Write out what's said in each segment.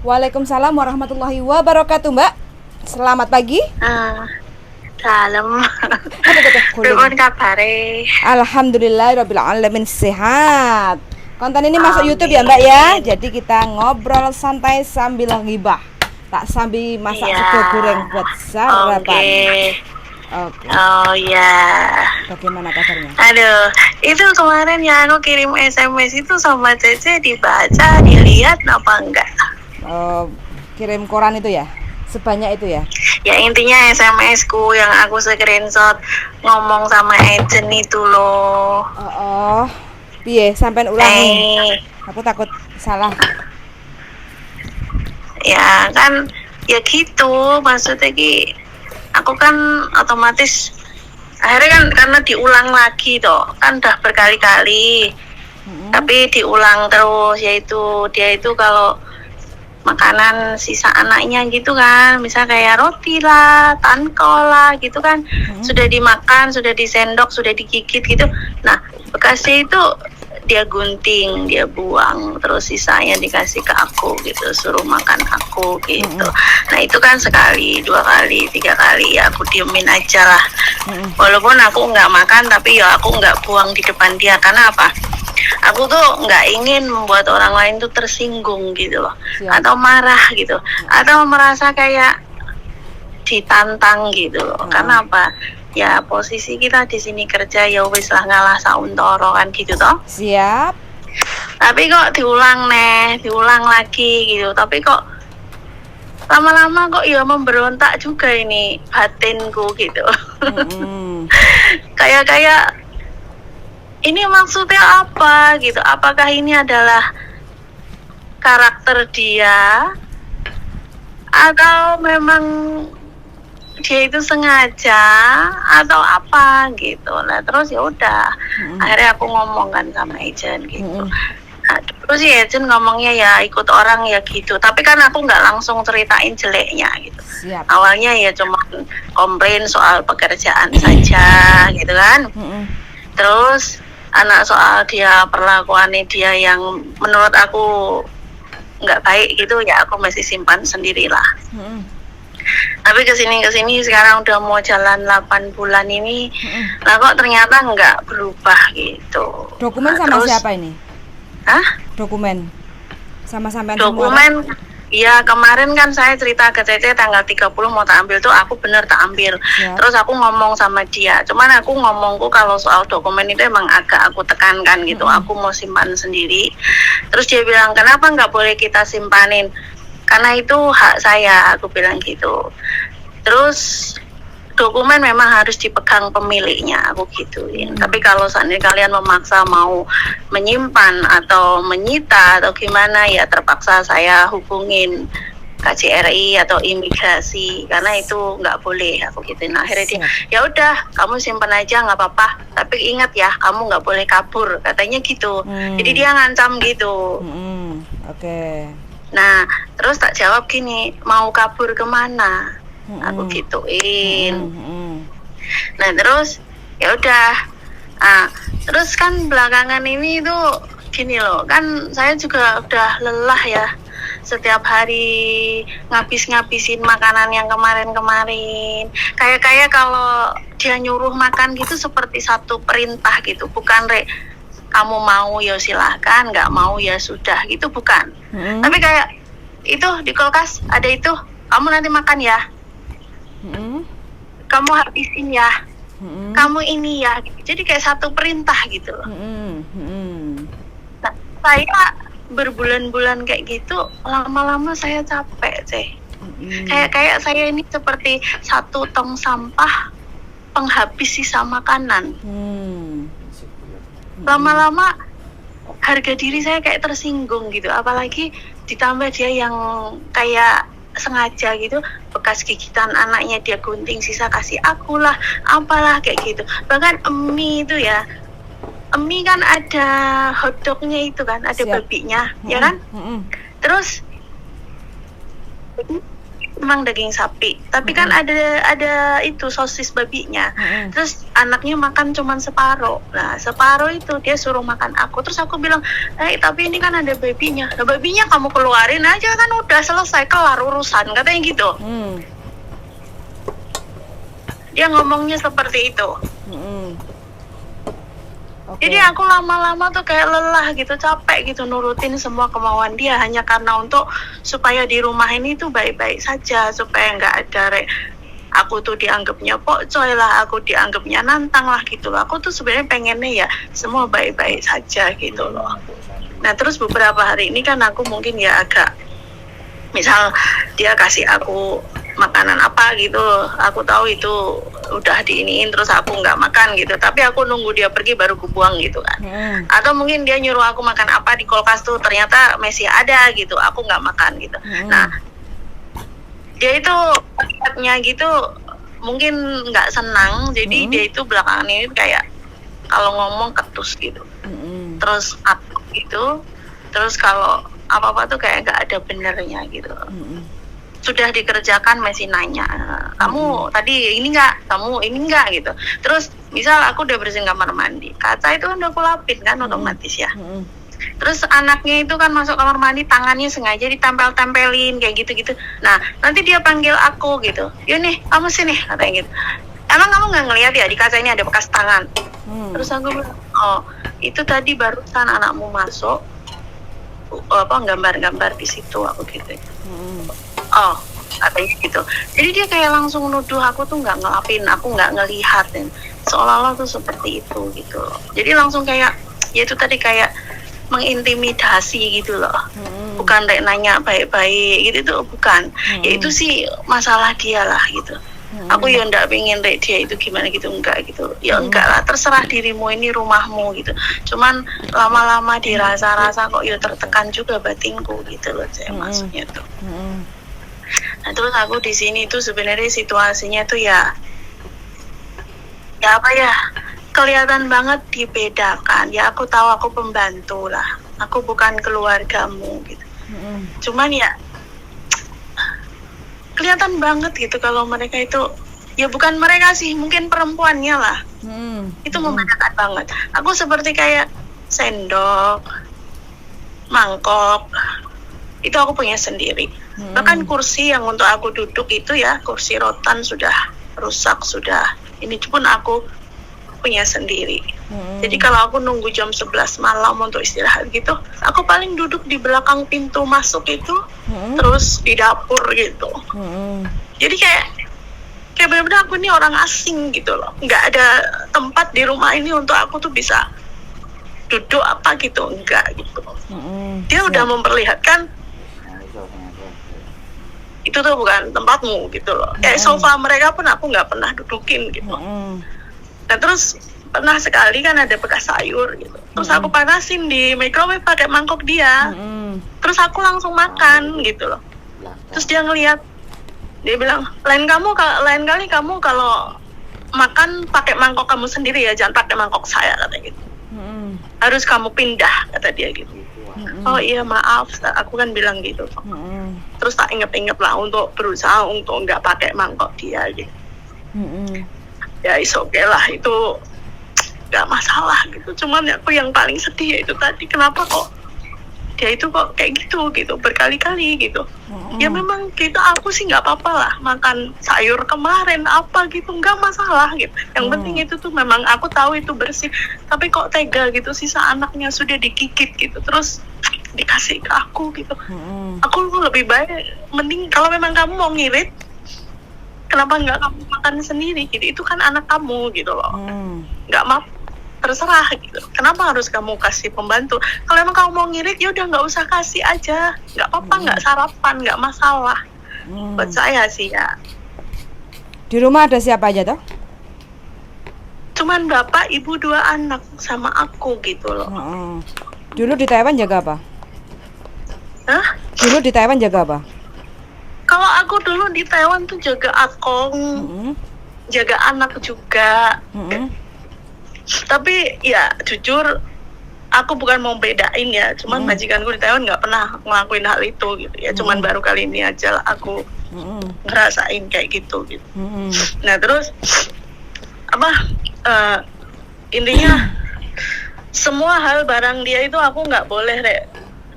Waalaikumsalam warahmatullahi wabarakatuh, Mbak. Selamat pagi. Salam. Apa Pripun kabare? Alhamdulillahirabbil alamin, sehat. Konten ini masuk Amin. YouTube ya, Mbak ya. Jadi kita ngobrol santai sambil ngibah. Tak sambil masak Iya. sego goreng buat sarapan. Oke. Oh ya. Bagaimana kabarnya? Aduh, itu kemarin yang aku kirim SMS itu sama Cece dibaca, dilihat apa enggak? Kirim koran itu ya? Sebanyak itu ya? Ya intinya SMS ku yang aku screenshot ngomong sama agent itu loh. Piye, sampean ulangi. Aku takut salah. Ya kan, ya gitu maksudnya ki. Aku kan otomatis akhirnya kan karena diulang lagi toh, kan udah berkali-kali. Tapi diulang terus, yaitu dia itu kalau makanan sisa anaknya gitu kan, misal kayak roti lah, tankol lah gitu kan, sudah dimakan, sudah disendok, sudah digigit gitu. Nah bekasnya itu dia gunting, dia buang, terus sisanya dikasih ke aku gitu, suruh makan aku gitu. Nah itu kan sekali, 2 kali, 3 kali, ya aku diemin aja lah. Walaupun aku nggak makan, tapi ya aku nggak buang di depan dia. Karena apa? Aku tuh nggak ingin membuat orang lain tuh tersinggung gitu loh. Atau marah gitu, atau merasa kayak ditantang gitu loh. Karena apa? Ya posisi kita di sini kerja ya wis lah ngalah sauntoro kan gitu toh. Siap. Tapi kok diulang lagi gitu. Tapi kok lama-lama kok ya memberontak juga ini batinku gitu. Kayak ini maksudnya apa gitu? Apakah ini adalah karakter dia atau memang dia itu sengaja atau apa gitu. Nah terus ya udah, akhirnya aku ngomong kan sama agent gitu. Nah, terus si agent ngomongnya ya ikut orang ya gitu. Tapi kan aku nggak langsung ceritain jeleknya gitu. Siap. Awalnya ya cuma komplain soal pekerjaan saja gitu kan. Terus anak soal dia perlakuannya dia yang menurut aku nggak baik gitu, ya aku masih simpan sendirilah. Tapi kesini sekarang udah mau jalan 8 bulan ini, nah kok ternyata nggak berubah gitu. Dokumen Nah, sama terus, siapa ini? Dokumen sama sampean semua? Dokumen, ya kemarin kan saya cerita ke Cece tanggal 30 mau tak ambil tuh, aku bener tak ambil. Terus aku ngomong sama dia, cuman aku ngomongku kalau soal dokumen itu emang agak aku tekankan gitu, aku mau simpan sendiri. Terus dia bilang, kenapa nggak boleh kita simpanin? Karena itu hak saya, aku bilang gitu. Terus dokumen memang harus dipegang pemiliknya, aku gituin. Tapi kalau seandainya kalian memaksa mau menyimpan atau menyita atau gimana, ya terpaksa saya hubungin KJRI atau imigrasi, karena itu nggak boleh, aku gituin. Akhirnya dia, ya udah kamu simpan aja nggak apa-apa, tapi ingat ya kamu nggak boleh kabur, katanya gitu. Jadi dia ngancam gitu. Oke. Nah terus tak jawab gini, mau kabur kemana? Aku gituin. Nah terus ya udah. Terus kan belakangan ini tuh gini loh, kan saya juga udah lelah ya setiap hari ngabis-ngabisin makanan yang kemarin-kemarin. Kayak kalau dia nyuruh makan gitu seperti satu perintah gitu, bukan kamu mau ya silahkan, nggak mau ya sudah gitu, bukan. Tapi kayak itu di kulkas ada itu, kamu nanti makan ya, kamu habisin ya, kamu ini ya, jadi kayak satu perintah gitu. Nah, saya berbulan-bulan kayak gitu, lama-lama saya capek sih. Kayak saya ini seperti satu tong sampah penghabis sisa makanan. Lama-lama harga diri saya kayak tersinggung gitu, apalagi ditambah dia yang kayak sengaja gitu, bekas gigitan anaknya dia gunting, sisa kasih aku lah, apalah kayak gitu. Bahkan mie itu ya, mie kan ada hotdognya itu kan, ada babinya, ya kan? Terus memang daging sapi, tapi kan ada itu sosis babinya. Terus anaknya makan cuman separuh. Nah, separuh itu dia suruh makan aku. Terus aku bilang, tapi ini kan ada babinya. Nah, babinya kamu keluarin aja kan udah selesai, kelar urusan, katanya gitu. Dia ngomongnya seperti itu. Okay. Jadi aku lama-lama tuh kayak lelah gitu, capek gitu nurutin semua kemauan dia hanya karena supaya di rumah ini tuh baik-baik saja, supaya nggak ada aku tuh dianggapnya pokcoy lah, aku dianggapnya nantang lah gitu loh. Aku tuh sebenarnya pengennya ya semua baik-baik saja gitu loh. Nah terus beberapa hari ini kan aku mungkin ya agak, misal dia kasih aku makanan apa gitu, aku tahu itu udah diiniin terus aku nggak makan gitu, tapi aku nunggu dia pergi baru aku buang gitu kan. Atau mungkin dia nyuruh aku makan apa di kulkas tuh ternyata masih ada gitu, aku nggak makan gitu. Nah dia itu paketnya gitu mungkin nggak senang, jadi dia itu belakangan ini kayak kalau ngomong ketus gitu, terus aku gitu, terus kalau apa-apa tuh kayak nggak ada benernya gitu. Sudah dikerjakan masih nanya, kamu tadi ini nggak, kamu ini nggak gitu. Terus misal aku udah bersihin kamar mandi, kaca itu kan udah aku lapin kan otomatis ya. Terus anaknya itu kan masuk kamar mandi, tangannya sengaja ditempel-tempelin kayak gitu-gitu. Nah nanti dia panggil aku gitu, yuk nih kamu sini, katanya gitu. Emang kamu nggak ngelihat ya di kaca ini ada bekas tangan? Terus aku bilang, oh itu tadi barusan anakmu masuk, gambar-gambar di situ, aku gitu. Oh katanya gitu. Jadi dia kayak langsung nuduh aku tuh nggak ngelapin, aku nggak ngelihat, dan seolah-olah tuh seperti itu gitu. Jadi langsung kayak ya itu tadi kayak mengintimidasi gitu loh. Bukan kayak nanya baik-baik gitu tuh, bukan. Ya itu sih masalah dia lah gitu. Aku ya nggak pengen dia itu gimana gitu, enggak gitu. Ya enggak lah, terserah dirimu, ini rumahmu gitu. Cuman lama-lama dirasa-rasa kok ya tertekan juga batinku gitu loh, saya maksudnya tuh. Nah terus aku di sini tuh sebenarnya situasinya tuh ya apa ya, kelihatan banget dibedakan. Ya aku tahu aku pembantu lah, aku bukan keluargamu gitu. Cuman ya kelihatan banget gitu kalau mereka itu, ya bukan mereka sih, mungkin perempuannya lah. Itu membedakan banget. Aku seperti kayak sendok, mangkok, itu aku punya sendiri. Bahkan kursi yang untuk aku duduk itu ya, kursi rotan sudah rusak, sudah ini pun aku punya sendiri. Jadi kalau aku nunggu jam 11 malam untuk istirahat gitu, aku paling duduk di belakang pintu masuk itu, terus di dapur gitu. Jadi kayak benar-benar aku ini orang asing gitu loh. Nggak ada tempat di rumah ini untuk aku tuh bisa duduk apa gitu, enggak gitu. Dia udah memperlihatkan itu tuh bukan tempatmu gitu loh. Kayak sofa mereka pun aku nggak pernah dudukin gitu. Nah terus pernah sekali kan ada bekas sayur gitu, terus aku panasin di microwave pakai mangkok dia. Terus aku langsung makan gitu loh. Terus dia ngeliat, dia bilang, lain kali kamu kalau makan pakai mangkok kamu sendiri ya, jangan pakai mangkok saya, katanya gitu. Harus kamu pindah, kata dia gitu. Oh iya maaf, aku kan bilang gitu. Terus tak inget-inget lah untuk berusaha untuk nggak pakai mangkok dia gitu. Ya is okay lah, itu nggak masalah gitu. Cuman aku yang paling sedih itu tadi, kenapa kok dia itu kok kayak gitu berkali-kali gitu. Ya memang gitu, aku sih nggak apa-apa lah makan sayur kemarin apa gitu, nggak masalah gitu. Yang penting itu tuh memang aku tahu itu bersih, tapi kok tega gitu, sisa anaknya sudah digigit gitu terus dikasih ke aku gitu. Aku lebih baik, mending kalau memang kamu mau ngirit, kenapa nggak kamu makan sendiri gitu, itu kan anak kamu gitu loh. Nggak terserah gitu, kenapa harus kamu kasih pembantu? Kalau emang kamu mau ngirit ya udah nggak usah kasih aja, nggak apa-apa, nggak sarapan, nggak masalah. Buat saya sih ya. Di rumah ada siapa aja toh? Cuman bapak, ibu, 2 anak sama aku gitu loh. Dulu di Taiwan jaga apa? Hah? Dulu di Taiwan jaga apa? Kalau aku dulu di Taiwan tuh jaga akong, jaga anak juga. Tapi ya jujur aku bukan mau bedain ya, cuman majikanku di Taiwan nggak pernah ngelakuin hal itu gitu ya, cuman baru kali ini aja lah aku ngerasain kayak gitu. Nah terus apa intinya semua hal barang dia itu aku nggak boleh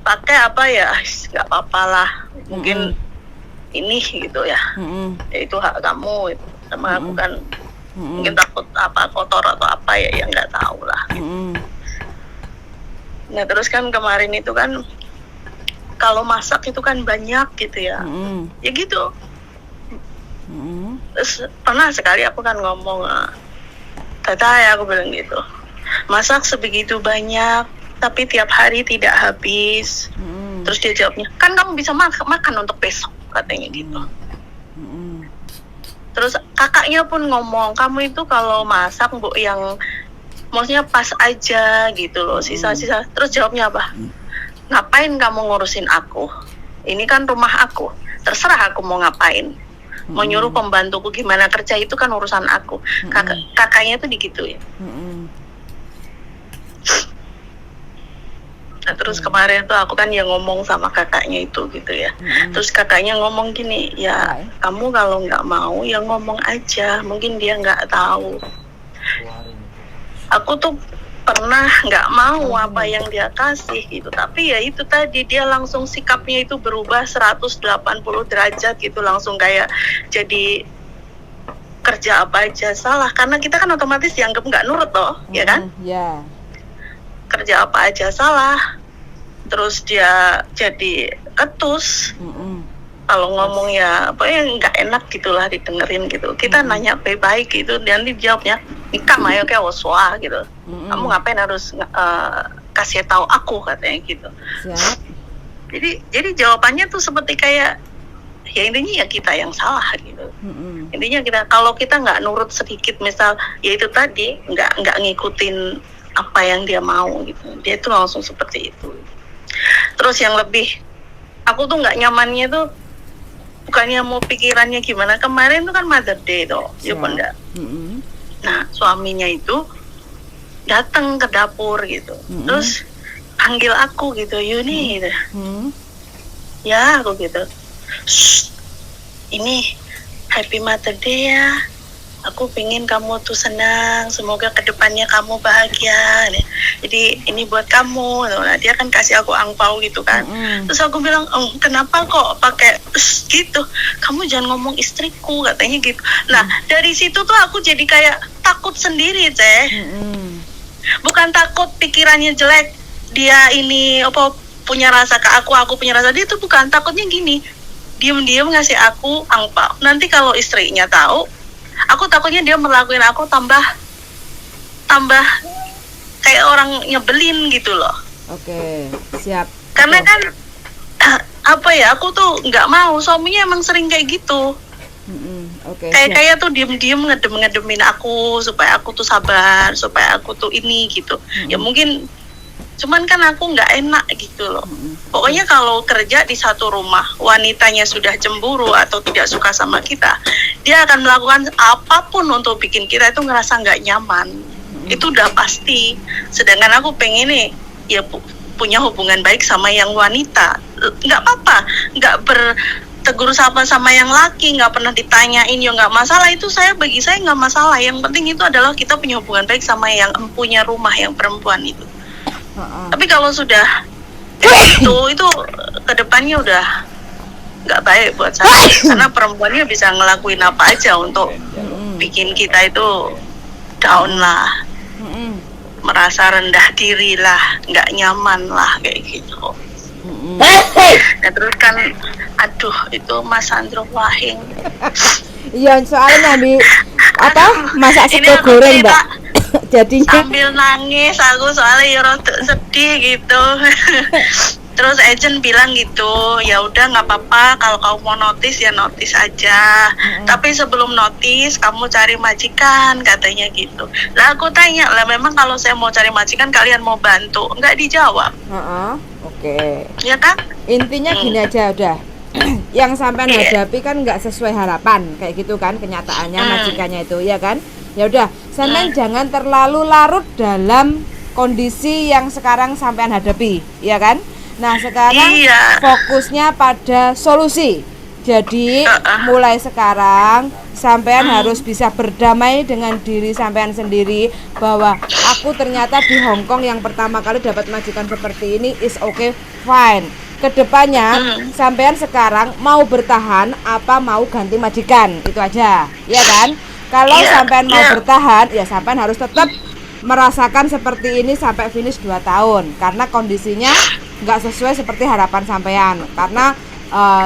pakai apa ya, nggak apa-apa lah, mungkin ini gitu ya, itu hak kamu gitu. Sama aku kan mungkin takut apa kotor atau apa ya nggak tahu lah. Nah terus kan kemarin itu kan kalau masak itu kan banyak gitu ya, ya gitu. Terus pernah sekali aku kan ngomong, Tata ya aku bilang gitu, masak sebegitu banyak tapi tiap hari tidak habis. Terus dia jawabnya, kan kamu bisa makan untuk besok, katanya gitu. Terus kakaknya pun ngomong, kamu itu kalau masak Bu yang maksudnya pas aja gitu loh, sisa-sisa. Terus jawabnya apa? Ngapain kamu ngurusin aku? Ini kan rumah aku, terserah aku mau ngapain. Mau nyuruh pembantuku gimana kerja itu kan urusan aku. Kakaknya tuh digituin. Nah, terus kemarin tuh aku kan ya ngomong sama kakaknya itu gitu ya. Terus kakaknya ngomong gini, ya kamu kalau nggak mau ya ngomong aja, mungkin dia nggak tahu. Aku tuh pernah nggak mau apa yang dia kasih gitu, tapi ya itu tadi dia langsung sikapnya itu berubah 180 derajat gitu, langsung kayak jadi kerja apa aja salah, karena kita kan otomatis dianggap nggak nurut loh, ya kan? Kerja apa aja salah, terus dia jadi ketus. Kalau ngomong ya apa ya nggak enak gitulah didengerin gitu. Kita nanya baik-baik gitu, dan dia jawabnya nikah ayo kayak waswa gitu. Kamu ngapain harus kasih tahu aku, katanya gitu. Siap. Jadi jawabannya tuh seperti kayak ya intinya ya kita yang salah gitu. Intinya kalau kita nggak nurut sedikit, misal ya itu tadi nggak ngikutin apa yang dia mau gitu, dia tuh langsung seperti itu. Terus yang lebih aku tuh nggak nyamannya tuh bukannya mau pikirannya gimana, kemarin tuh kan Mother Day tuh ya bunda. Nah suaminya itu datang ke dapur gitu, terus panggil aku gitu, Yuni gitu. Ya aku gitu, ini Happy Mother Day ya, aku pengen kamu tuh senang, semoga kedepannya kamu bahagia. Jadi ini buat kamu. Nah, dia kan kasih aku angpau gitu kan. Terus aku bilang, kenapa kok pakai gitu? Kamu jangan ngomong istriku, katanya gitu. Nah dari situ tuh aku jadi kayak takut sendiri teh. Bukan takut pikirannya jelek, dia ini apa punya rasa ke aku punya rasa dia, itu bukan. Takutnya gini, diem-diem ngasih aku angpau, nanti kalau istrinya tahu, aku takutnya dia melakukan aku tambah kayak orang nyebelin gitu loh. Oke, siap. Karena kan apa ya, aku tuh nggak mau, suaminya emang sering kayak gitu. Kayak tuh diem-diem ngedemin aku supaya aku tuh sabar, supaya aku tuh ini gitu. Ya mungkin cuman kan aku nggak enak gitu loh. Pokoknya kalau kerja di satu rumah, wanitanya sudah cemburu atau tidak suka sama kita, dia akan melakukan apapun untuk bikin kita itu ngerasa nggak nyaman. Itu udah pasti. Sedangkan aku pengen nih ya punya hubungan baik sama yang wanita. Nggak apa-apa, nggak bertegur sapa sama yang laki, nggak pernah ditanyain ya nggak masalah. Itu bagi saya nggak masalah. Yang penting itu adalah kita punya hubungan baik sama yang empunya rumah, yang perempuan itu. Tapi kalau sudah itu kedepannya udah nggak baik buat saya, karena perempuannya bisa ngelakuin apa aja untuk bikin kita itu down lah, merasa rendah diri lah, nggak nyaman lah kayak gitu. Nah terus kan aduh itu Mas Andro Wahing. Iya soalnya apa masak sego goreng mbak. Jadinya sambil nangis aku soalnya ya rada sedih gitu. Terus agent bilang gitu, ya udah nggak apa-apa, kalau kamu mau notis ya notis aja. Tapi sebelum notis kamu cari majikan, katanya gitu. Lah aku tanya, lah memang kalau saya mau cari majikan kalian mau bantu? Nggak dijawab. Oke. Ya kan? Intinya gini aja udah. Yang sampai hadapi kan nggak sesuai harapan kayak gitu kan kenyataannya majikannya itu ya kan. Ya udah, sampean jangan terlalu larut dalam kondisi yang sekarang sampean hadapi, ya kan? Nah, sekarang Iya. fokusnya pada solusi. Jadi mulai sekarang sampean harus bisa berdamai dengan diri sampean sendiri bahwa aku ternyata di Hong Kong yang pertama kali dapat majikan seperti ini, is okay, fine. Kedepannya sampean sekarang mau bertahan apa mau ganti majikan, itu aja, ya kan? Kalau Iya, sampean mau iya. bertahan, ya sampean harus tetap merasakan seperti ini sampai finish 2 tahun karena kondisinya nggak sesuai seperti harapan sampean. Karena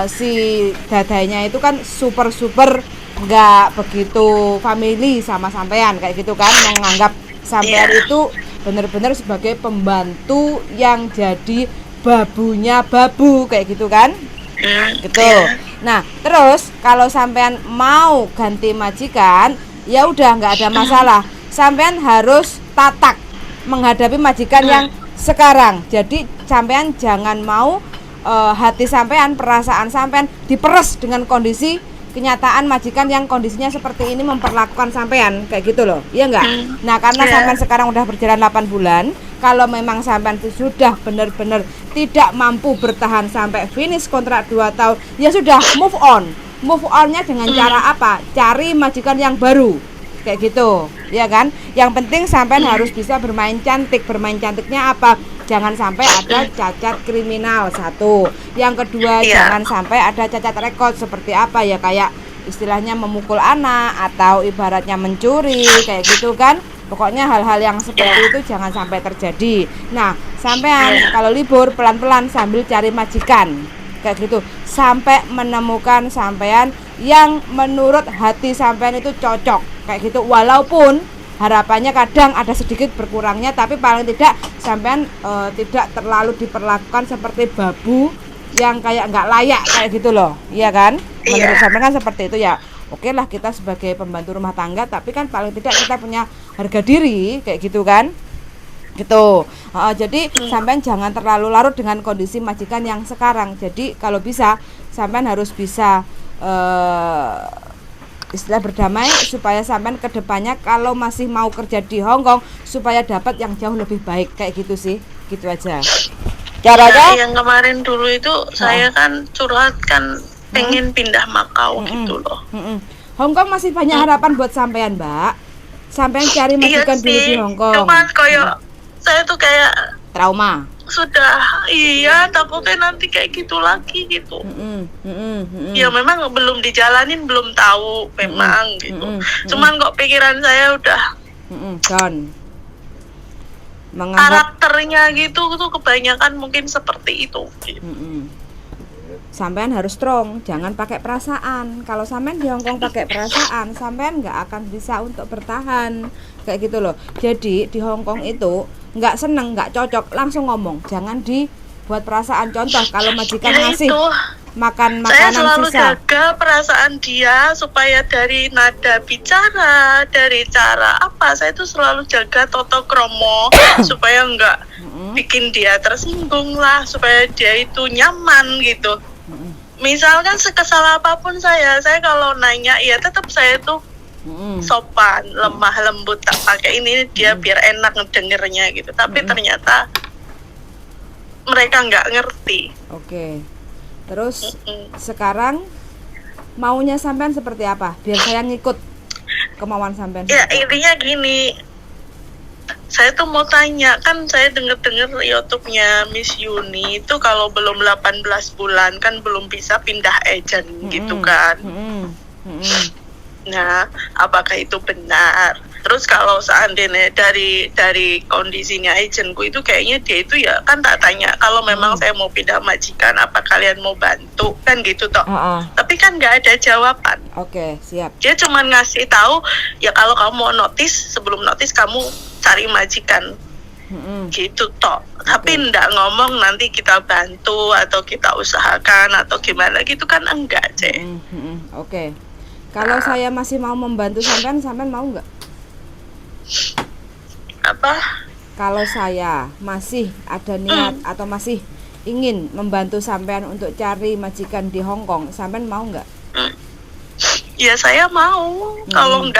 si dadanya itu kan super nggak begitu family sama sampean kayak gitu kan, menganggap sampean Iya. itu benar-benar sebagai pembantu yang jadi babunya babu kayak gitu kan. Gitu. Iya. Nah, terus kalau sampean mau ganti majikan, ya udah nggak ada masalah. Sampean harus tatak menghadapi majikan yang sekarang. Jadi sampean jangan mau hati sampean, perasaan sampean diperes dengan kondisi kenyataan majikan yang kondisinya seperti ini memperlakukan sampean kayak gitu loh. Iya enggak? Nah, karena Iya. sampean sekarang udah berjalan 8 bulan, kalau memang sampean sudah benar-benar tidak mampu bertahan sampai finish kontrak 2 tahun, ya sudah move on. Move on-nya dengan cara apa? Cari majikan yang baru. Kayak gitu, ya kan? Yang penting sampean harus bisa bermain cantik. Bermain cantiknya apa? Jangan sampai ada cacat kriminal, satu. Yang kedua, Iya. jangan sampai ada cacat rekod seperti apa ya, kayak istilahnya memukul anak atau ibaratnya mencuri kayak gitu kan. Pokoknya hal-hal yang seperti itu jangan sampai terjadi. Nah, sampean kalau libur pelan-pelan sambil cari majikan kayak gitu sampai menemukan sampean yang menurut hati sampean itu cocok kayak gitu. Walaupun harapannya kadang ada sedikit berkurangnya, tapi paling tidak sampean tidak terlalu diperlakukan seperti babu yang kayak nggak layak kayak gitu loh, iya kan? Menurut sampean kan seperti itu ya. Oke lah, kita sebagai pembantu rumah tangga, tapi kan paling tidak kita punya harga diri kayak gitu kan, gitu. Jadi sampean jangan terlalu larut dengan kondisi majikan yang sekarang. Jadi kalau bisa sampean harus bisa istilah berdamai supaya sampean kedepannya kalau masih mau kerja di Hong Kong supaya dapat yang jauh lebih baik kayak gitu sih, gitu aja. Caranya? Nah, yang kemarin dulu itu saya kan curhat kan pengen pindah Makau gitu loh. Hong Kong masih banyak harapan buat sampean, Mbak. Sampean cari majikan dulu di Hong Kong. Cuman kayak saya tuh kayak Trauma. sudah takutnya nanti kayak gitu lagi gitu. Ya memang belum dijalanin, belum tahu memang gitu. Cuman kok pikiran saya udah Down. Menganggap karakternya gitu tuh kebanyakan mungkin seperti itu. sampean harus strong, jangan pakai perasaan. Kalau sampean di Hong Kong pakai perasaan, sampean nggak akan bisa untuk bertahan kayak gitu loh. Jadi di Hong Kong itu nggak seneng, nggak cocok, langsung ngomong, jangan dibuat perasaan. Contoh kalau majikan ngasih makan Saya makanan selalu sisa, jaga perasaan dia supaya dari nada bicara, dari cara apa, saya tuh selalu jaga toto kromo supaya nggak bikin dia tersinggung lah, supaya dia itu nyaman gitu. Misalkan sekesal apapun saya kalau nanya ya tetap saya tuh sopan, lemah lembut, tak pakai ini dia biar enak ngedengernya gitu. Tapi ternyata mereka nggak ngerti. Oke. Terus sekarang maunya sampean seperti apa? Biar saya ngikut kemauan sampean. Ya intinya gini, saya tuh mau tanya, kan saya denger YouTube-nya Miss Yuni itu kalau belum 18 bulan kan belum bisa pindah agent gitu kan. Nah, apakah itu benar? Terus kalau seandainya dari kondisinya agentku itu kayaknya dia itu ya kan tak tanya kalau memang saya mau pindah majikan apa kalian mau bantu kan gitu toh. Tapi kan nggak ada jawaban. Oke, siap. Dia cuma ngasih tahu ya kalau kamu mau notice, sebelum notice kamu cari majikan. Gitu toh. Tapi ndak ngomong nanti kita bantu atau kita usahakan atau gimana gitu kan enggak, Cek. Oke. Kalau saya masih mau membantu sampean mau nggak? Apa? Kalau saya masih ada niat atau masih ingin membantu sampean untuk cari majikan di Hong Kong, sampean mau nggak? Ya saya mau. Kalau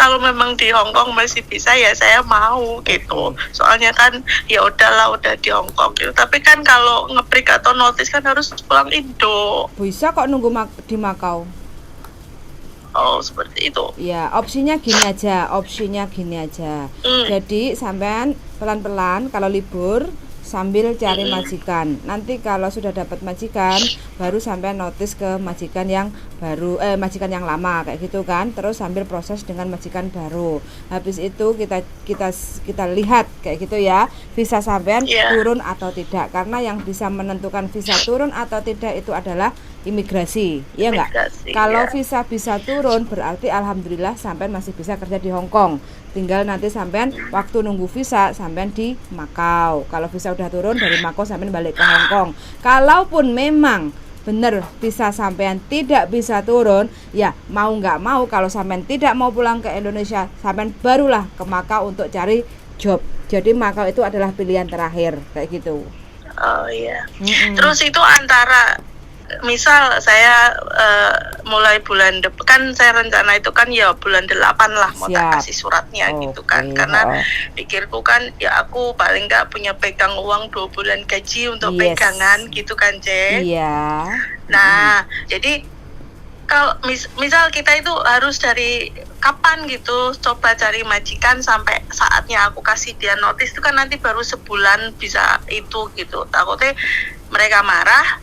kalau memang di Hong Kong masih bisa ya saya mau gitu. Soalnya kan ya udahlah udah di Hong Kong gitu. Tapi kan kalau nge-break atau notice kan harus pulang Indo. Bisa kok nunggu di Makau. Oh seperti itu. Ya, opsinya gini aja. Jadi sampean pelan-pelan kalau libur sambil cari majikan. Nanti kalau sudah dapat majikan, baru sampean notice ke majikan yang baru, majikan yang lama kayak gitu kan. Terus sambil proses dengan majikan baru. Habis itu kita lihat kayak gitu ya, visa sampean turun atau tidak. Karena yang bisa menentukan visa turun atau tidak itu adalah imigrasi, ya enggak? Kalau visa bisa turun berarti alhamdulillah sampean masih bisa kerja di Hong Kong. Tinggal nanti sampean waktu nunggu visa sampean di Makau. Kalau visa udah turun dari Makau sampean balik ke Hong Kong. Kalaupun memang benar visa sampean tidak bisa turun, ya mau nggak mau kalau sampean tidak mau pulang ke Indonesia, sampean barulah ke Makau untuk cari job. Jadi Makau itu adalah pilihan terakhir kayak gitu. Oh iya. Terus itu antara misal saya mulai bulan depan kan saya rencana itu kan ya bulan 8 lah mau tak kasih suratnya gitu kan, karena pikirku kan ya aku paling nggak punya pegang uang 2 bulan gaji untuk pegangan gitu kan Iya. Nah jadi kalau misal kita itu harus dari kapan gitu coba cari majikan sampai saatnya aku kasih dia notice itu kan nanti baru sebulan bisa itu gitu, takutnya mereka marah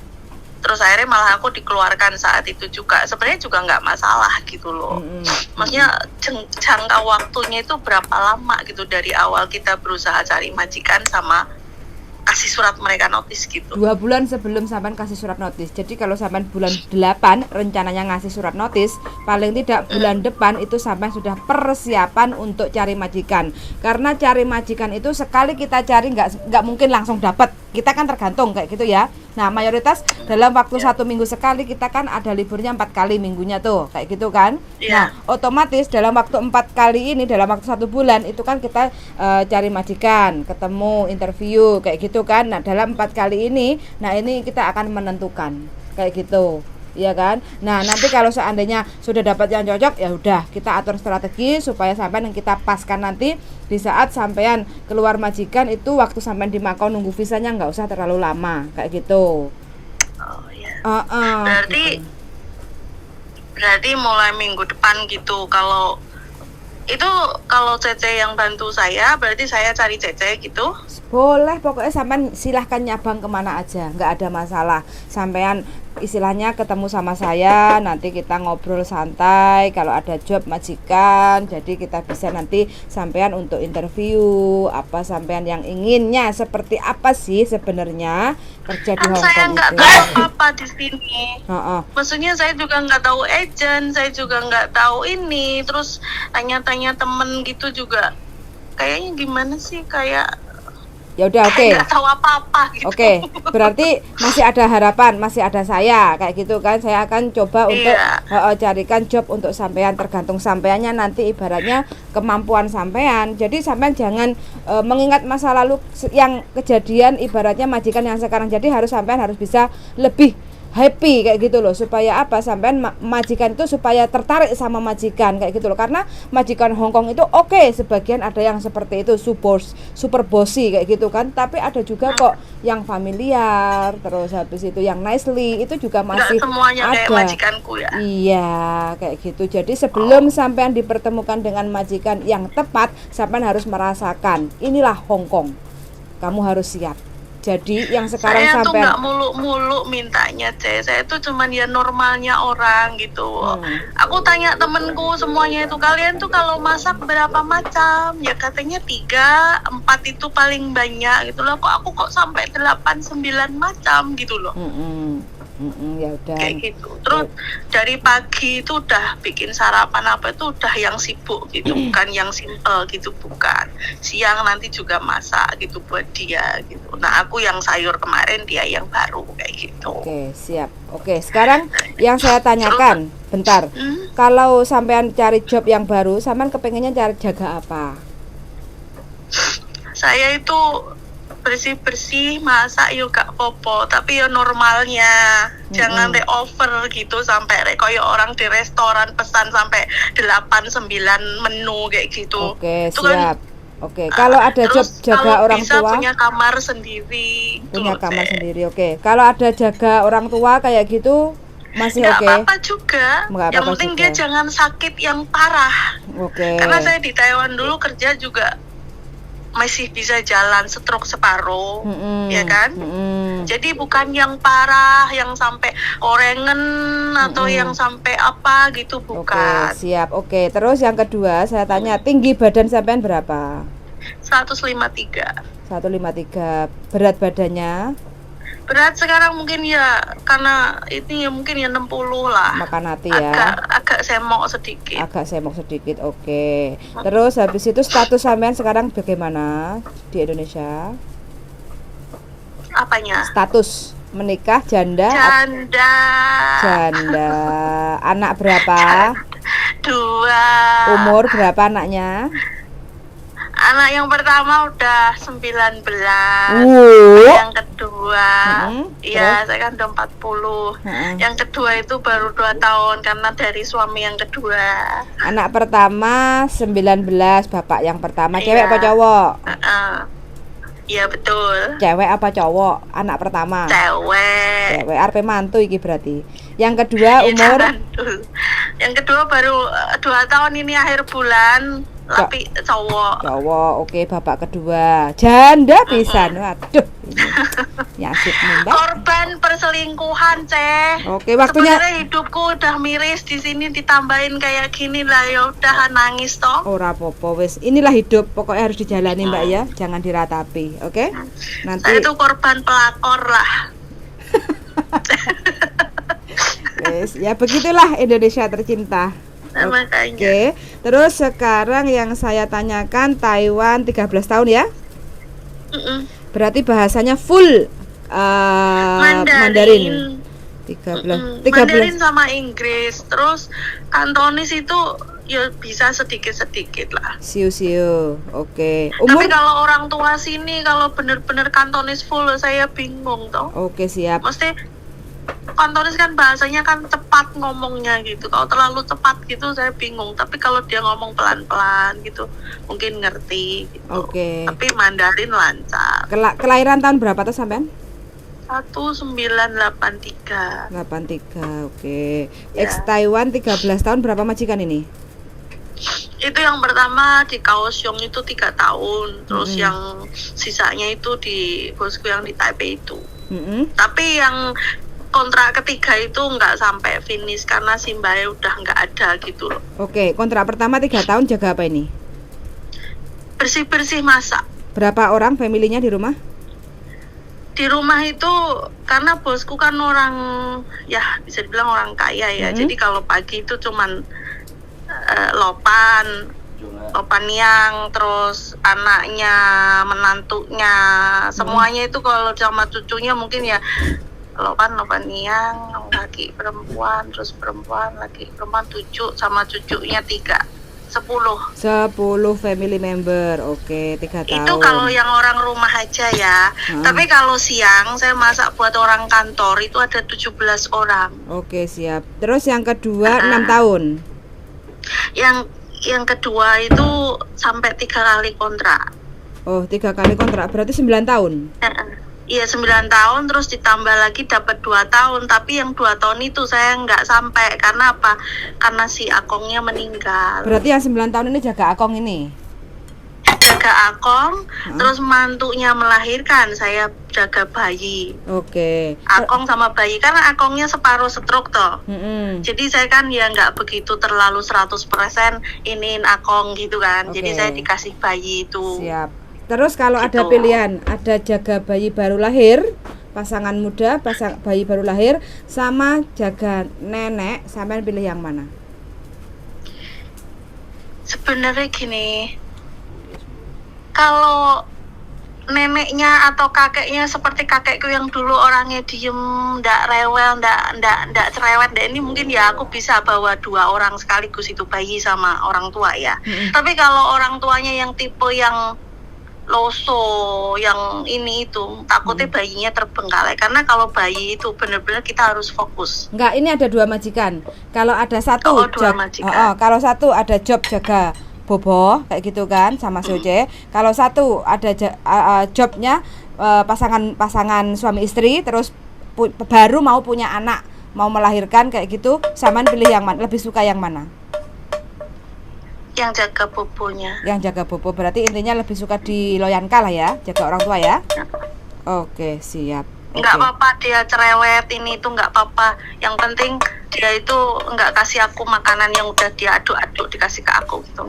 terus akhirnya malah aku dikeluarkan saat itu juga. Sebenarnya juga nggak masalah gitu loh. Maksudnya jangka waktunya itu berapa lama gitu dari awal kita berusaha cari majikan sama kasih surat mereka notice gitu. 2 bulan sebelum sampean kasih surat notice. Jadi kalau sampean bulan 8 rencananya ngasih surat notice, paling tidak bulan depan itu sampean sudah persiapan untuk cari majikan. Karena cari majikan itu sekali kita cari nggak mungkin langsung dapat. Kita kan tergantung kayak gitu ya. Nah mayoritas dalam waktu 1 minggu sekali kita kan ada liburnya 4 kali minggunya tuh kayak gitu kan. Nah otomatis dalam waktu 4 kali ini dalam waktu 1 bulan itu kan kita cari majikan, ketemu, interview kayak gitu kan. Nah dalam 4 kali ini, nah ini kita akan menentukan kayak gitu, iya kan. Nah nanti kalau seandainya sudah dapat yang cocok ya udah kita atur strategi supaya sampean yang kita paskan nanti di saat sampean keluar majikan itu waktu sampean di Makau nunggu visanya nggak usah terlalu lama kayak gitu. Oh iya. Berarti mulai minggu depan gitu. Kalau Cece yang bantu saya, berarti saya cari Cece gitu. Boleh, pokoknya sampean silahkan nyabang kemana aja, nggak ada masalah. Sampean istilahnya ketemu sama saya, nanti kita ngobrol santai. Kalau ada job majikan, jadi kita bisa nanti sampean untuk interview apa sampean yang inginnya, seperti apa sih sebenarnya kerja di Hong Kong. Saya nggak tahu apa di sini. Maksudnya saya juga nggak tahu agent, saya juga nggak tahu ini. Terus tanya-tanya temen gitu juga. Kayaknya gimana sih kayak. Ya udah oke. Nggak tahu apa-apa gitu. Oke, berarti masih ada harapan, masih ada saya kayak gitu kan. Saya akan coba untuk carikan job untuk sampean, tergantung sampeannya nanti ibaratnya kemampuan sampean. Jadi sampean jangan mengingat masa lalu yang kejadian ibaratnya majikan yang sekarang. Jadi sampean harus bisa lebih happy kayak gitu loh, supaya apa sampean majikan itu supaya tertarik sama majikan kayak gitu loh. Karena majikan Hong Kong itu oke, sebagian ada yang seperti itu super bossy kayak gitu kan, tapi ada juga kok yang familiar, terus habis itu yang nicely itu juga masih semuanya ada. Kayak majikanku ya. Iya kayak gitu. Jadi sebelum sampean dipertemukan dengan majikan yang tepat, sampean harus merasakan inilah Hong Kong. Kamu harus siap. Jadi yang sekarang saya sampai tuh nggak muluk-muluk mintanya, saya tuh cuman ya normalnya orang gitu. Aku tanya temenku semuanya itu, kalian tuh kalau masak berapa macam? Ya katanya 3, 4 itu paling banyak gitu loh. Kok sampai 8, 9 macam gitu loh. Ya udah. Kayak gitu. Terus dari pagi itu udah bikin sarapan apa itu udah yang sibuk gitu, bukan yang simple gitu, bukan. Siang nanti juga masak gitu buat dia gitu. Nah aku yang sayur kemarin, dia yang baru kayak gitu. Oke siap. Oke sekarang yang saya tanyakan, bentar. Kalau sampean cari job yang baru, sampean kepengennya cari jaga apa? Saya itu bersih-bersih, masak yo gak popo, tapi yo normalnya. Jangan rek over gitu sampai rek koyo orang di restoran pesan sampai 8-9 menu kayak gitu. Oke, Itu kan, siap. Oke, kalau ada job terus jaga kalau orang bisa tua, punya kamar sendiri. punya Tuh, kamar Teh. sendiri. Oke. Kalau ada jaga orang tua kayak gitu masih Nggak oke. apa-apa juga. Nggak Yang apa-apa penting juga. dia jangan sakit yang parah. Oke. Karena saya di Taiwan dulu kerja juga masih bisa jalan stroke separuh, Mm-mm. ya kan? Mm-mm. Jadi bukan yang parah, yang sampai orengan atau yang sampai apa gitu, Oke, bukan. siap. Oke, terus yang kedua saya tanya, tinggi badan sampean berapa? 153. 153. Berat badannya? Berat sekarang mungkin ya karena ini ya mungkin ya 60 lah. Makan hati ya. Agak semok sedikit. Agak semok sedikit. Oke. Terus habis itu status sampean sekarang bagaimana di Indonesia? Apanya? Status menikah, janda? Janda. Janda. Anak berapa? 2. Umur berapa anaknya? Anak yang pertama udah 19. Wuh. Yang kedua, iya terus? saya kan udah 40. Heeh. Yang kedua itu baru 2 tahun karena dari suami yang kedua. Anak pertama 19, bapak yang pertama. Iya. Cewek apa cowok? Iya betul. Cewek apa cowok? Anak pertama. Cewek. Cewek. Arep mantu iki berarti. Yang kedua Ya, umur jangan dulu. Yang kedua baru 2 tahun ini akhir bulan, tapi cowok. cowok. Oke, bapak kedua. Janda pisan. Waduh. Ini asik nih, Mbak. Korban perselingkuhan, Ceh. Oke, waktunya. Sebenarnya hidupku udah miris, di sini ditambahin kayak gini lah, ya udah nangis toh. Ora apa-apa wis. Inilah hidup, pokoknya harus dijalani, Mbak ya. Jangan diratapi, oke? Nanti Saya itu korban pelakor lah. wis, ya begitulah Indonesia tercinta. Nah, makanya. Oke. Terus sekarang yang saya tanyakan Taiwan 13 tahun ya? Mm-mm. Berarti bahasanya full Mandarin. 13. Mandarin sama Inggris. Terus Kantonis itu ya bisa sedikit-sedikit lah. Siu. Oke. Tapi Umur? kalau orang tua sini kalau bener-bener Kantonis full saya bingung toh. Oke, siap. Mesti Kantonis kan bahasanya kan cepat ngomongnya gitu. Kalau terlalu cepat gitu saya bingung. Tapi kalau dia ngomong pelan-pelan gitu mungkin ngerti gitu. Oke. Tapi Mandarin lancar. Kelahiran tahun berapa tuh sampean? 1983. 83. Oke. Ya. Ex Taiwan 13 tahun, berapa majikan ini? Itu yang pertama di Kaohsiung itu 3 tahun. Terus yang sisanya itu di bosku yang di Taipei itu. Tapi yang kontrak ketiga itu nggak sampai finish karena si Mbak udah nggak ada gitu loh. Oke, kontrak pertama 3 tahun jaga apa ini? Bersih-bersih masak. Berapa orang familinya di rumah? Di rumah itu karena bosku kan orang ya bisa dibilang orang kaya ya. Jadi kalau pagi itu cuman lopan yang terus anaknya, menantunya, semuanya itu kalau sama cucunya mungkin ya lopan yang laki perempuan, terus perempuan laki perempuan 7 sama cucunya 10 family member. Oke, 3 tahun. itu kalau yang orang rumah aja ya. Tapi kalau siang saya masak buat orang kantor itu ada 17 orang. Oke, siap. Terus yang kedua 6 tahun. Yang kedua itu sampai 3 kali kontrak. Oh, 3 kali kontrak berarti 9 tahun. Iya 9 tahun terus ditambah lagi dapat 2 tahun. Tapi yang 2 tahun itu saya nggak sampai. Karena apa? Karena si akongnya meninggal. Berarti yang 9 tahun ini jaga akong ini? Jaga akong, terus mantunya melahirkan, saya jaga bayi. Oke. Akong sama bayi, karena akongnya separuh stroke toh. Jadi saya kan ya nggak begitu terlalu 100% iniin akong gitu kan. Jadi saya dikasih bayi itu. Siap. Terus kalau Gitu. ada pilihan, ada jaga bayi baru lahir, pasangan muda, bayi baru lahir, sama jaga nenek, sampean pilih yang mana? Sebenarnya gini, kalau neneknya atau kakeknya seperti kakekku yang dulu orangnya diem, ndak rewel, ndak cerewet, ini mungkin ya aku bisa bawa 2 orang sekaligus itu, bayi sama orang tua ya. Tapi kalau orang tuanya yang tipe yang loso yang ini itu takutnya bayinya terbengkalai, karena kalau bayi itu benar-benar kita harus fokus. Enggak, ini ada 2 majikan. Kalau ada satu majikan. kalau satu ada job jaga bobo kayak gitu kan sama Soce. Kalau satu ada jobnya pasangan suami istri, terus baru mau punya anak, mau melahirkan kayak gitu, Saman pilih yang mana? Lebih suka yang mana? Yang jaga bobonya. Yang jaga bobo, berarti intinya lebih suka di Loyanka lah ya, jaga orang tua ya. Oke, siap. Nggak apa-apa dia cerewet ini itu nggak apa-apa. Yang penting dia itu nggak kasih aku makanan yang udah dia aduk-aduk dikasih ke aku gitu.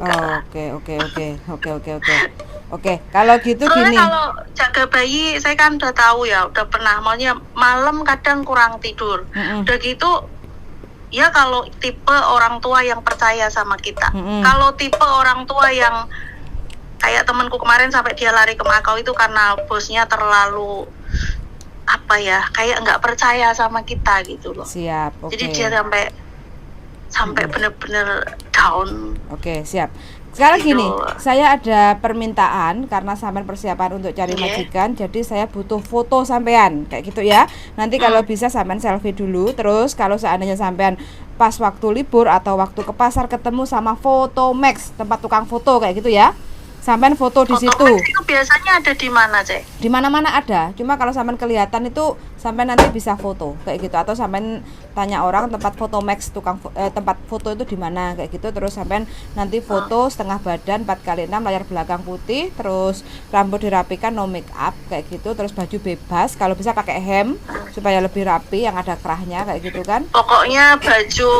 Oke, kalau gitu soalnya gini. Kalau jaga bayi saya kan udah tahu ya, udah pernah, maunya malam kadang kurang tidur. Udah gitu ya, kalau tipe orang tua yang percaya sama kita. Kalau tipe orang tua yang kayak temanku kemarin sampai dia lari ke Makau itu karena bosnya terlalu apa ya, kayak nggak percaya sama kita gitu loh. Siap. Oke. Jadi dia sampai bener-bener down. Oke, siap. Sekarang gitu. gini, saya ada permintaan karena sampean persiapan untuk cari majikan, jadi saya butuh foto sampean kayak gitu ya. Nanti kalau bisa sampean selfie dulu, terus kalau seandainya sampean pas waktu libur atau waktu ke pasar ketemu sama Foto Max, tempat tukang foto kayak gitu ya. Sampean foto di situ. Itu biasanya ada di mana, Cek? Di mana-mana ada. Cuma kalau sampean kelihatan itu sampean nanti bisa foto kayak gitu, atau sampean tanya orang tempat Foto Max tempat foto itu di mana kayak gitu, terus sampean nanti foto setengah badan 4x6, layar belakang putih, terus rambut dirapikan, no make up kayak gitu, terus baju bebas, kalau bisa pakai hem supaya lebih rapi yang ada kerahnya kayak gitu kan. Pokoknya baju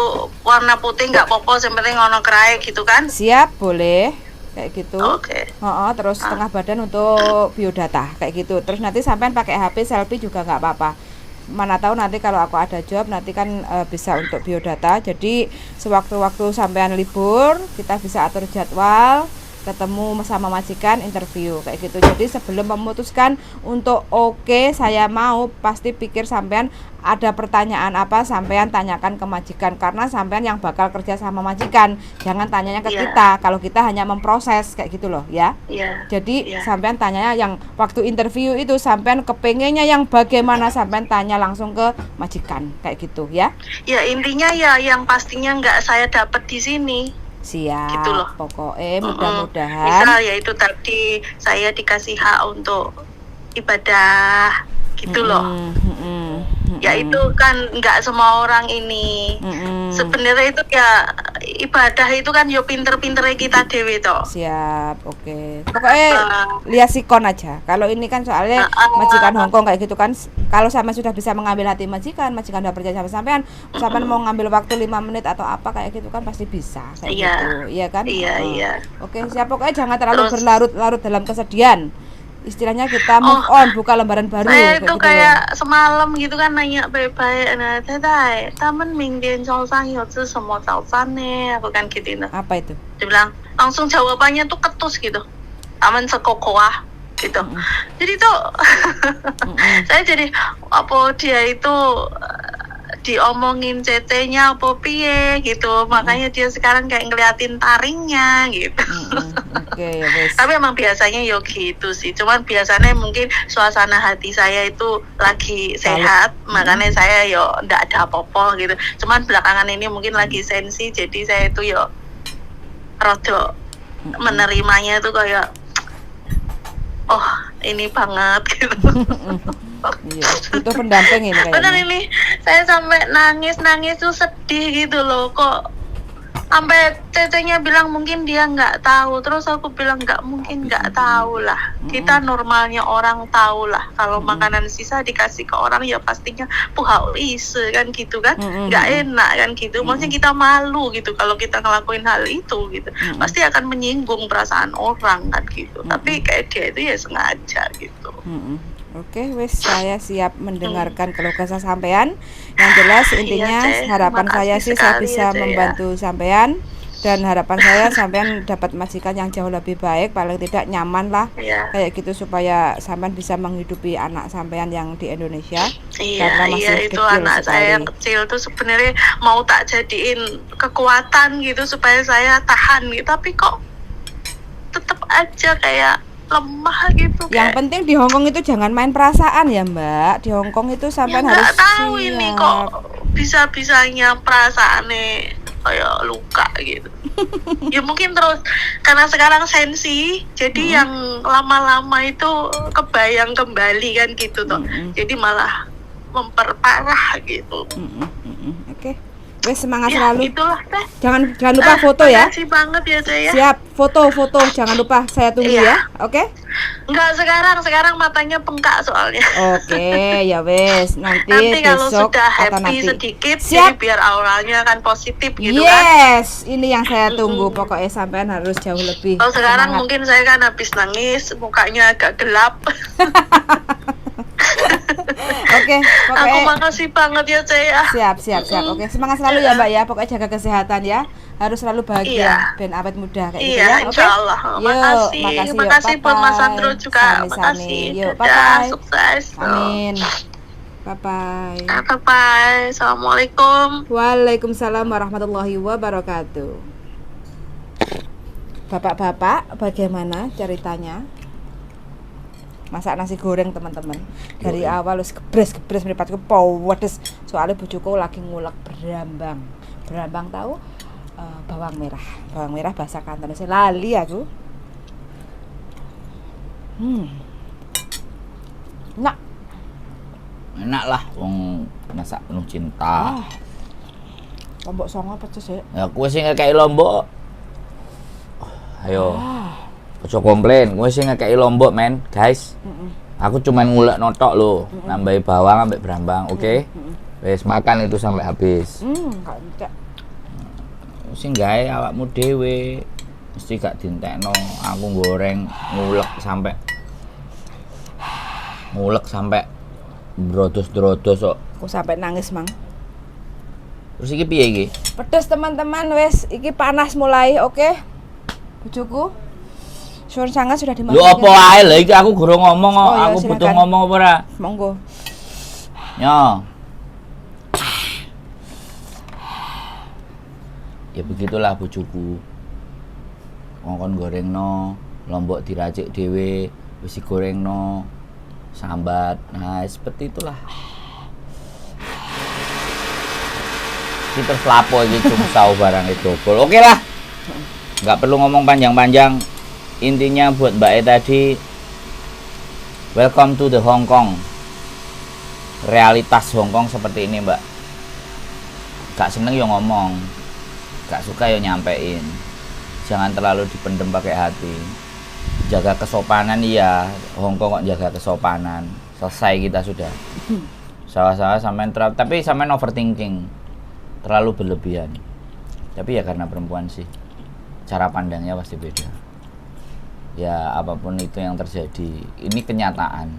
warna putih nggak popo, yang penting ngono kerai gitu kan. Siap, boleh kayak gitu. Oke. Terus setengah badan untuk biodata kayak gitu. Terus nanti sampean pakai HP selfie juga nggak apa-apa. Mana tahu nanti kalau aku ada job nanti kan bisa untuk biodata. Jadi sewaktu-waktu sampean libur kita bisa atur jadwal, ketemu sama majikan, interview kayak gitu. Jadi sebelum memutuskan untuk oke, saya mau, pasti pikir sampean ada pertanyaan apa, sampean tanyakan ke majikan, karena sampean yang bakal kerja sama majikan. Jangan tanyanya ke kita, kalau kita hanya memproses kayak gitu loh ya. Jadi sampean tanyanya yang waktu interview itu sampean kepengennya yang bagaimana, sampean tanya langsung ke majikan kayak gitu ya. Ya intinya ya yang pastinya nggak saya dapat di sini. Siap, gitu loh. Pokoknya mudah-mudahan. Misal ya itu tadi saya dikasih hak untuk ibadah gitu loh. Ya itu kan nggak semua orang ini. Sebenarnya itu ya ibadah itu kan yo pinter-pinternya kita dewe toh. Siap, oke. Pokoknya lihat sikon aja. Kalau ini kan soalnya majikan Hongkong kayak gitu kan. Kalau sampean sudah bisa mengambil hati majikan udah percaya sama sampean mau ngambil waktu 5 menit atau apa kayak gitu kan pasti bisa kayak gitu. Iya kan? Iya. Oke, siap. Pokoknya jangan terlalu berlarut-larut dalam kesedihan. Istilahnya kita move on, buka lembaran baru. Saya itu kayak semalam gitu kan nanya baik-baik, nah Teteh, taman mingdian早上有吃什么早餐nih, aku kan gitu. Apa itu? Dia bilang langsung jawabannya tuh ketus gitu, taman sekokoah gitu. Jadi tuh saya jadi apa dia itu diomongin CC-nya apa piye gitu, makanya dia sekarang kayak ngeliatin taringnya gitu. Okay, tapi emang biasanya yo gitu sih, cuman biasanya mungkin suasana hati saya itu lagi sehat, makanya saya yo ndak ada apa-apa gitu. Cuman belakangan ini mungkin lagi sensi, jadi saya itu yo rodo menerimanya tuh kayak oh ini banget gitu. Iya, itu pendamping ini kayaknya. Benar ini, saya sampai nangis tuh sedih gitu loh, kok sampai tetenya bilang mungkin dia nggak tahu, terus aku bilang nggak mungkin nggak tahu lah, kita normalnya orang tahu lah kalau makanan sisa dikasih ke orang ya pastinya puhauise kan gitu kan, nggak enak kan gitu, maksudnya kita malu gitu kalau kita ngelakuin hal itu gitu, pasti akan menyinggung perasaan orang kan gitu, tapi kayak dia itu ya sengaja gitu. Oke, wes saya siap mendengarkan keluh kesah sampean. Yang jelas intinya harapan saya sih saya bisa membantu sampean, dan harapan saya sampean dapat majikan yang jauh lebih baik, paling tidak nyaman lah kayak gitu, supaya sampean bisa menghidupi anak sampean yang di Indonesia. Iya itu anak sekali. Saya yang kecil tuh sebenarnya mau tak jadiin kekuatan gitu supaya saya tahan gitu, tapi kok tetap aja kayak lemah gitu. Yang penting di Hongkong itu jangan main perasaan ya Mbak. Di Hongkong itu ya sampai harus nggak tahu ini siap. kok bisa-bisanya perasaannya kayak luka gitu. Ya mungkin terus karena sekarang sensi, jadi yang lama-lama itu kebayang kembali kan gitu toh. Jadi malah memperparah gitu. Oke. Wes semangat Ya selalu. itulah teh. Jangan lupa foto ya. Makasih banget ya teh ya. Siap, foto jangan lupa. Saya tunggu Iya. ya. Oke? Enggak sekarang matanya bengkak soalnya. Oke, ya wes. Nanti kalau besok sudah atau happy nanti. sedikit, Siap. jadi biar auranya kan positif gitu kan. Yes, ini yang saya tunggu. Pokoknya sampean harus jauh lebih. Kalau sekarang semangat. mungkin saya kan habis nangis, mukanya agak gelap. Oke, Aku pokoknya makasih banget ya saya. siap. Oke, semangat selalu ya Mbak ya. Pokoknya jaga kesehatan ya. Harus selalu bahagia. Iya. Ben awet muda kayak gitu Iya, ya. Oke. insya Allah. Yuk, Makasih buat Mas bye-bye. Sandro juga. Sami-sami. Makasih. Yuk, Dadah, bye-bye. sukses. Amin. Bye-bye. Bye-bye. Assalamualaikum. Waalaikumsalam warahmatullahi wabarakatuh. Bapak-bapak, bagaimana ceritanya? Masak nasi goreng teman-teman. Dari awal wis gebres mripatku pedes. Soalnya bojoku lagi ngulek berambang. Berambang tahu? Bawang merah bahasa kanton saya lali aku. Enak lah wong masak penuh cinta. Lombok songo pedes ya. Ya kowe sing ngekeki lombok. Ayo. Ojo komplain, kowe sing ngekeki lombok men, guys. Aku cuman ngulek notok lho, nambahi bawang ambek berambang, oke? Wes makan itu sampai habis. Kancak. Sing gawe awakmu dhewe. Mesti gak dintekno. Aku goreng ngulek sampai brodos-brodos kok. Aku sampai nangis mang. Terus iki piye iki? Pedes teman-teman, wes iki panas mulai, oke? Bojoku. Suwun sangat sudah dimasak. Lho apa ae lho iki aku gurung ngomong kok. Oh, ya, Aku butuh silakan. ngomong apa ora? Monggo. Yo. Ya begitulah bojoku. Ngongkon gorengno, lombok diracik dhewe, wis digorengno, sambat. Nah, seperti itulah. Kita terus lapo iki cumsau barang itu. Oke lah. Nggak perlu ngomong panjang-panjang. Intinya buat Mbak E tadi, welcome to the Hong Kong. Realitas Hong Kong seperti ini Mbak. Gak seneng yo ngomong, gak suka yo nyampein. Jangan terlalu dipendem pakai hati. Jaga kesopanan iya, Hong Kong kok jaga kesopanan. Selesai kita sudah. Salah-salah sampean tapi sampean overthinking. Terlalu berlebihan. Tapi ya karena perempuan sih. Cara pandangnya pasti beda. Ya apapun itu yang terjadi, ini kenyataan.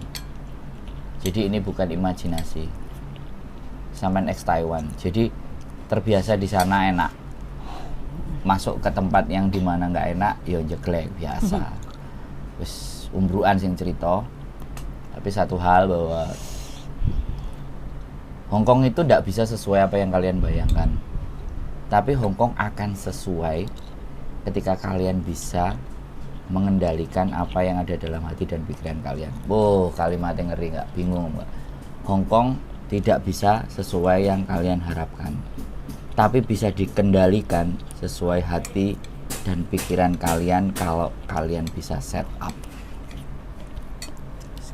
Jadi ini bukan imajinasi. Sampean ex Taiwan, jadi terbiasa di sana enak. Masuk ke tempat yang dimana nggak enak, ya jeglek biasa. Terus umbruan sing cerita. Tapi satu hal bahwa Hongkong itu tidak bisa sesuai apa yang kalian bayangkan. Tapi Hongkong akan sesuai ketika kalian bisa mengendalikan apa yang ada dalam hati dan pikiran kalian. Kalimatnya ngeri nggak? Bingung nggak? Hongkong tidak bisa sesuai yang kalian harapkan, tapi bisa dikendalikan sesuai hati dan pikiran kalian kalau kalian bisa set up.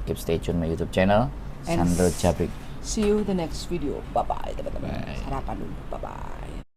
Keep stay tune my YouTube channel Sandro Jabrik. See you the next video. Bye bye teman-teman. Bye. Sarapan dulu. Bye bye.